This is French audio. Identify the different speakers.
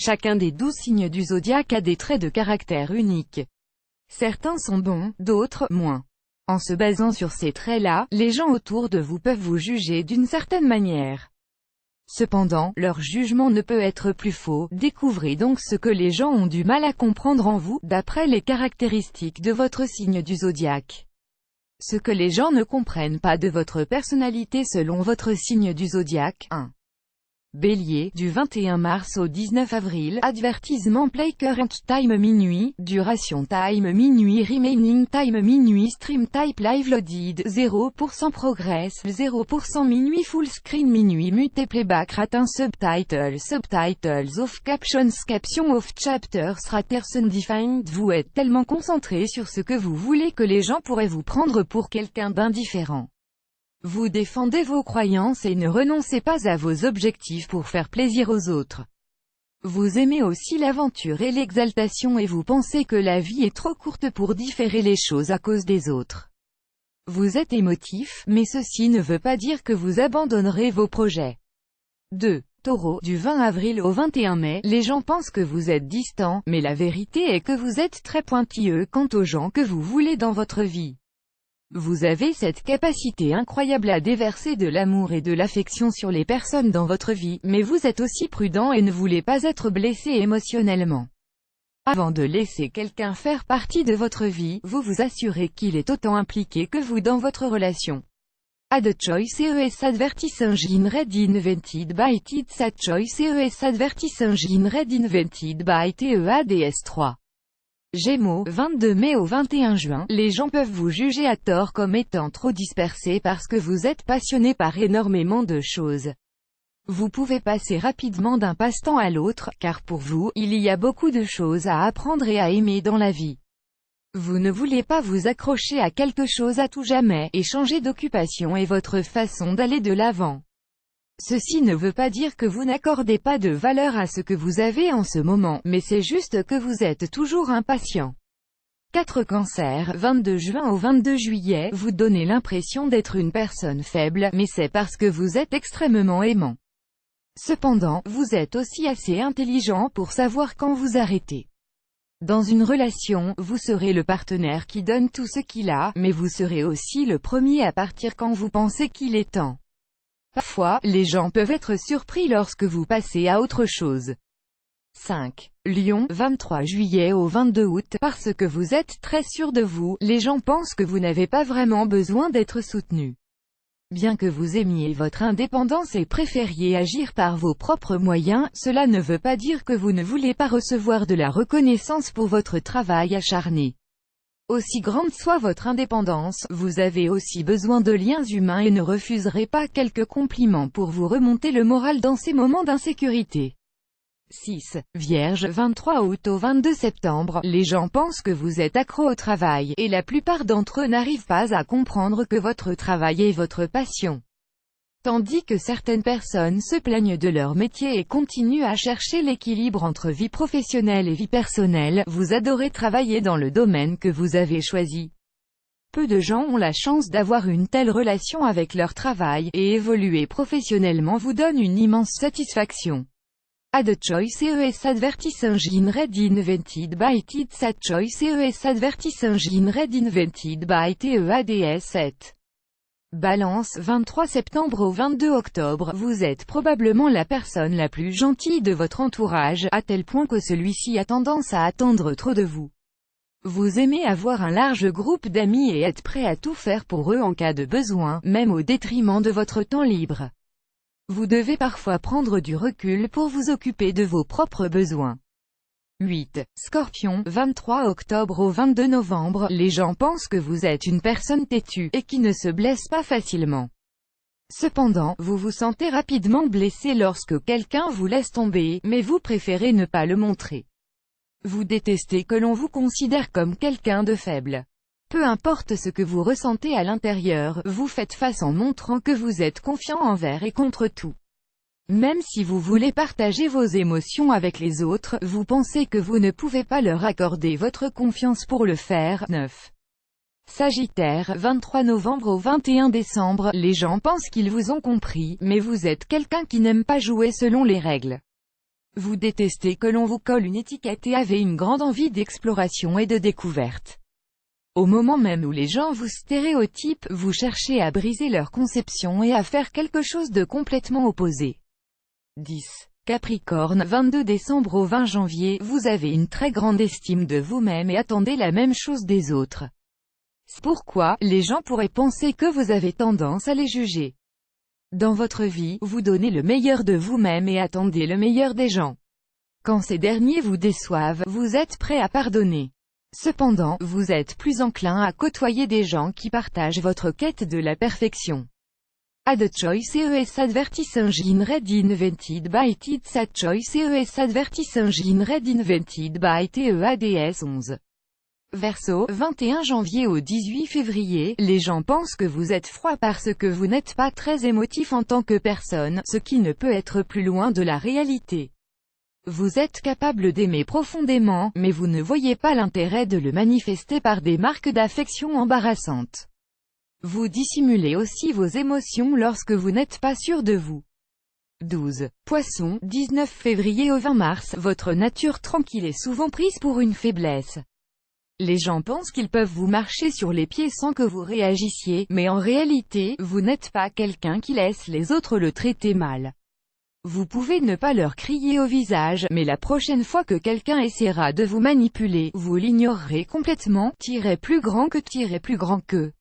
Speaker 1: Chacun des 12 signes du zodiaque a des traits de caractère uniques. Certains sont bons, d'autres, moins. En se basant sur ces traits-là, les gens autour de vous peuvent vous juger d'une certaine manière. Cependant, leur jugement ne peut être plus faux. Découvrez donc ce que les gens ont du mal à comprendre en vous, d'après les caractéristiques de votre signe du zodiaque. Ce que les gens ne comprennent pas de votre personnalité selon votre signe du zodiaque. 1. Bélier, du 21 mars au 19 avril, avertissement play current time minuit, duration time minuit, remaining time minuit, stream type live loaded, 0% progress, 0% minuit, full screen minuit, mute playback rate, subtitles off, captions off, chapters rates undefined. Vous êtes tellement concentré sur ce que vous voulez que les gens pourraient vous prendre pour quelqu'un d'indifférent. Vous défendez vos croyances et ne renoncez pas à vos objectifs pour faire plaisir aux autres. Vous aimez aussi l'aventure et l'exaltation et vous pensez que la vie est trop courte pour différer les choses à cause des autres. Vous êtes émotif, mais ceci ne veut pas dire que vous abandonnerez vos projets. 2. Taureau, du 20 avril au 21 mai, les gens pensent que vous êtes distant, mais la vérité est que vous êtes très pointilleux quant aux gens que vous voulez dans votre vie. Vous avez cette capacité incroyable à déverser de l'amour et de l'affection sur les personnes dans votre vie, mais vous êtes aussi prudent et ne voulez pas être blessé émotionnellement. Avant de laisser quelqu'un faire partie de votre vie, vous vous assurez qu'il est autant impliqué que vous dans votre relation. Add choice ES advertising in red invented by TEDS Add choice ES advertising in red invented by TEADS 3. Gémeaux, 22 mai au 21 juin, les gens peuvent vous juger à tort comme étant trop dispersé parce que vous êtes passionné par énormément de choses. Vous pouvez passer rapidement d'un passe-temps à l'autre, car pour vous, il y a beaucoup de choses à apprendre et à aimer dans la vie. Vous ne voulez pas vous accrocher à quelque chose à tout jamais, et changer d'occupation est votre façon d'aller de l'avant. Ceci ne veut pas dire que vous n'accordez pas de valeur à ce que vous avez en ce moment, mais c'est juste que vous êtes toujours impatient. 4 Cancer, 22 juin au 22 juillet, vous donnez l'impression d'être une personne faible, mais c'est parce que vous êtes extrêmement aimant. Cependant, vous êtes aussi assez intelligent pour savoir quand vous arrêter. Dans une relation, vous serez le partenaire qui donne tout ce qu'il a, mais vous serez aussi le premier à partir quand vous pensez qu'il est temps. Parfois, les gens peuvent être surpris lorsque vous passez à autre chose. 5. Lion, 23 juillet au 22 août, parce que vous êtes très sûr de vous, les gens pensent que vous n'avez pas vraiment besoin d'être soutenu. Bien que vous aimiez votre indépendance et préfériez agir par vos propres moyens, cela ne veut pas dire que vous ne voulez pas recevoir de la reconnaissance pour votre travail acharné. Aussi grande soit votre indépendance, vous avez aussi besoin de liens humains et ne refuserez pas quelques compliments pour vous remonter le moral dans ces moments d'insécurité. 6. Vierge, 23 août au 22 septembre, les gens pensent que vous êtes accro au travail, et la plupart d'entre eux n'arrivent pas à comprendre que votre travail est votre passion. Tandis que certaines personnes se plaignent de leur métier et continuent à chercher l'équilibre entre vie professionnelle et vie personnelle, vous adorez travailler dans le domaine que vous avez choisi. Peu de gens ont la chance d'avoir une telle relation avec leur travail, et évoluer professionnellement vous donne une immense satisfaction. Add choice ES advertising in red invented by TEDS Add choice ES advertising in red invented by TEADS 7. Balance, 23 septembre au 22 octobre, vous êtes probablement la personne la plus gentille de votre entourage, à tel point que celui-ci a tendance à attendre trop de vous. Vous aimez avoir un large groupe d'amis et êtes prêt à tout faire pour eux en cas de besoin, même au détriment de votre temps libre. Vous devez parfois prendre du recul pour vous occuper de vos propres besoins. 8. Scorpion, 23 octobre au 22 novembre, les gens pensent que vous êtes une personne têtue, et qui ne se blesse pas facilement. Cependant, vous vous sentez rapidement blessé lorsque quelqu'un vous laisse tomber, mais vous préférez ne pas le montrer. Vous détestez que l'on vous considère comme quelqu'un de faible. Peu importe ce que vous ressentez à l'intérieur, vous faites face en montrant que vous êtes confiant envers et contre tout. Même si vous voulez partager vos émotions avec les autres, vous pensez que vous ne pouvez pas leur accorder votre confiance pour le faire. 9. Sagittaire, 23 novembre au 21 décembre, les gens pensent qu'ils vous ont compris, mais vous êtes quelqu'un qui n'aime pas jouer selon les règles. Vous détestez que l'on vous colle une étiquette et avez une grande envie d'exploration et de découverte. Au moment même où les gens vous stéréotypent, vous cherchez à briser leur conception et à faire quelque chose de complètement opposé. 10. Capricorne, 22 décembre au 20 janvier, vous avez une très grande estime de vous-même et attendez la même chose des autres. C'est pourquoi, les gens pourraient penser que vous avez tendance à les juger. Dans votre vie, vous donnez le meilleur de vous-même et attendez le meilleur des gens. Quand ces derniers vous déçoivent, vous êtes prêt à pardonner. Cependant, vous êtes plus enclin à côtoyer des gens qui partagent votre quête de la perfection. Ad choice ES advertising red invented by Tids Ad choice ES advertising red invented by TEADS 11. Verseau, 21 janvier au 18 février, les gens pensent que vous êtes froid parce que vous n'êtes pas très émotif en tant que personne, ce qui ne peut être plus loin de la réalité. Vous êtes capable d'aimer profondément, mais vous ne voyez pas l'intérêt de le manifester par des marques d'affection embarrassantes. Vous dissimulez aussi vos émotions lorsque vous n'êtes pas sûr de vous. 12. Poisson, 19 février au 20 mars, votre nature tranquille est souvent prise pour une faiblesse. Les gens pensent qu'ils peuvent vous marcher sur les pieds sans que vous réagissiez, mais en réalité, vous n'êtes pas quelqu'un qui laisse les autres le traiter mal. Vous pouvez ne pas leur crier au visage, mais la prochaine fois que quelqu'un essaiera de vous manipuler, vous l'ignorerez complètement, plus grand que plus grand que.